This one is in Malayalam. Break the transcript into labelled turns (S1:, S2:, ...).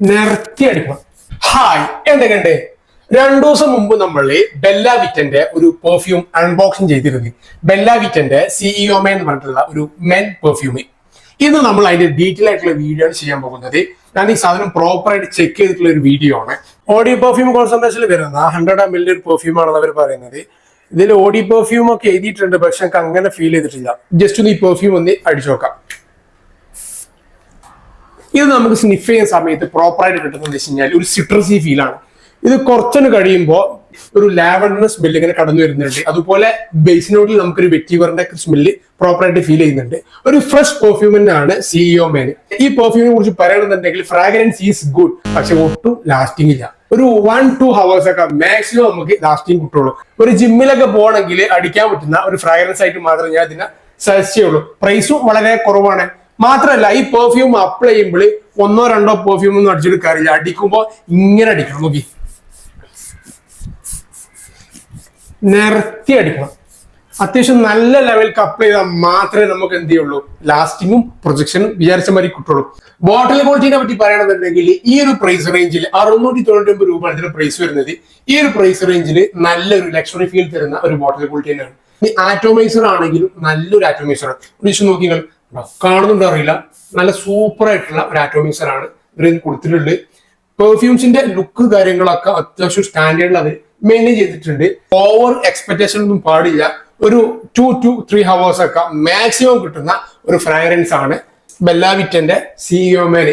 S1: നിർത്തി അടിക്കണം. ഹായ്, എന്തൊക്കെയുണ്ട്? 2 ദിവസം മുമ്പ് നമ്മൾ ബെല്ല വിറ്റന്റെ ഒരു പെർഫ്യൂം അൺബോക്സിംഗ് ചെയ്തിരുന്നു. ബെല്ല വിറ്റന്റെ സിഇഒ മെൻ എന്ന് പറഞ്ഞിട്ടുള്ള ഒരു മെൻ പെർഫ്യൂം. ഇന്ന് നമ്മൾ അതിന്റെ ഡീറ്റെയിൽ ആയിട്ടുള്ള വീഡിയോ ആണ് ചെയ്യാൻ പോകുന്നത്. ഞാൻ ഈ സാധനം പ്രോപ്പർ ആയിട്ട് ചെക്ക് ചെയ്തിട്ടുള്ള ഒരു വീഡിയോ ആണ്. ഓഡി പെർഫ്യൂം കോൺസെൻട്രേഷനിൽ വരുന്ന 100 ml ഒരു പെർഫ്യൂം ആണെന്ന് അവർ പറയുന്നത്. ഇതിൽ ഓഡി പെർഫ്യൂം ഒക്കെ എഴുതിയിട്ടുണ്ട്, പക്ഷെ എനിക്ക് അങ്ങനെ ഫീൽ ചെയ്തിട്ടില്ല. ജസ്റ്റ് ഒന്ന് ഈ പെർഫ്യൂം ഒന്ന് അടിച്ചു നോക്കാം. ഇത് നമുക്ക് സ്നിഫ് ചെയ്യുന്ന സമയത്ത് പ്രോപ്പർ ആയിട്ട് കിട്ടുന്നത് വെച്ച് കഴിഞ്ഞാൽ ഒരു സിട്രസി ഫീൽ ആണ്. ഇത് കുറച്ചൊന്ന് കഴിയുമ്പോൾ ഒരു ലാവൻഡർ സ്മെല്ല് ഇങ്ങനെ കടന്നു വരുന്നുണ്ട്. അതുപോലെ ബേസ് നോട്ടിൽ നമുക്കൊരു വെറ്റിവറിന്റെ സ്മെല്ല് പ്രോപ്പർ ആയിട്ട് ഫീൽ ചെയ്യുന്നുണ്ട്. ഒരു ഫ്രഷ് പെർഫ്യൂമിന്റെ ആണ് സിഇഒ മെൻ. ഈ പെർഫ്യൂമിനെ കുറിച്ച് പറയുകയാണെന്നുണ്ടെങ്കിൽ ഫ്രാഗ്രൻസ് ഈസ് ഗുഡ്, പക്ഷെ ഒട്ടും ലാസ്റ്റിംഗ് ഇല്ല. ഒരു 1-2 hours ഒക്കെ മാക്സിമം നമുക്ക് ലാസ്റ്റിംഗ് കിട്ടുള്ളൂ. ഒരു ജിമ്മിലൊക്കെ പോകണമെങ്കിൽ അടിക്കാൻ പറ്റുന്ന ഒരു ഫ്രാഗ്രൻസ് ആയിട്ട് മാത്രമേ ഞാൻ ഇതിനെ സജസ്റ്റ് ചെയ്യുള്ളൂ. പ്രൈസും വളരെ കുറവാണ്. മാത്രമല്ല, ഈ പെർഫ്യൂം അപ്ലൈ ചെയ്യുമ്പോൾ 1-2 പെർഫ്യൂം ഒന്നും അടിച്ചെടുക്കാറില്ല. അടിക്കുമ്പോൾ ഇങ്ങനെ അടിക്കണം. നോക്കി, നിരത്തി അടിക്കണം. അത്യാവശ്യം നല്ല ലെവലിൽ അപ്ലൈ ചെയ്താൽ മാത്രമേ നമുക്ക് എന്ത് ചെയ്യുള്ളൂ, ലാസ്റ്റിങ്ങും പ്രൊജക്ഷനും വിചാരിച്ച മാതിരി കിട്ടുള്ളൂ. ബോട്ടിൽ ക്വാളിറ്റിനെ പറ്റി പറയുകയാണെന്നുണ്ടെങ്കിൽ ഈ ഒരു പ്രൈസ് റേഞ്ചിൽ 699 രൂപ ഇതിന്റെ പ്രൈസ് വരുന്നത്. ഈ ഒരു പ്രൈസ് റേഞ്ചിൽ നല്ലൊരു ലക്ഷറി ഫീൽ തരുന്ന ഒരു ബോട്ടിൽ ക്വാളിറ്റി തന്നെയാണ്. ഇനി ആറ്റോമൈസർ ആണെങ്കിലും നല്ലൊരു ആറ്റോമൈസർ ആണ്. വിളിച്ചു നോക്കി കാണുന്നുണ്ടോ അറിയില്ല, നല്ല സൂപ്പർ ആയിട്ടുള്ള ഒരു ആറ്റോമൈസർ ആണ് ഇവർ കൊടുത്തിട്ടുള്ളത്. പെർഫ്യൂംസിന്റെ ലുക്ക് കാര്യങ്ങളൊക്കെ അത്യാവശ്യം സ്റ്റാൻഡേർഡിൽ അവർ മെയിൻറ്റെയിൻ ചെയ്തിട്ടുണ്ട്. ഓവർ എക്സ്പെക്ടേഷൻ ഒന്നും പാടില്ല. ഒരു 2 to 3 hours ഒക്കെ മാക്സിമം കിട്ടുന്ന ഒരു ഫ്രാഗ്രൻസ് ആണ് ബെല്ല വിറ്റന്റെ സിഇഒ മെൻ.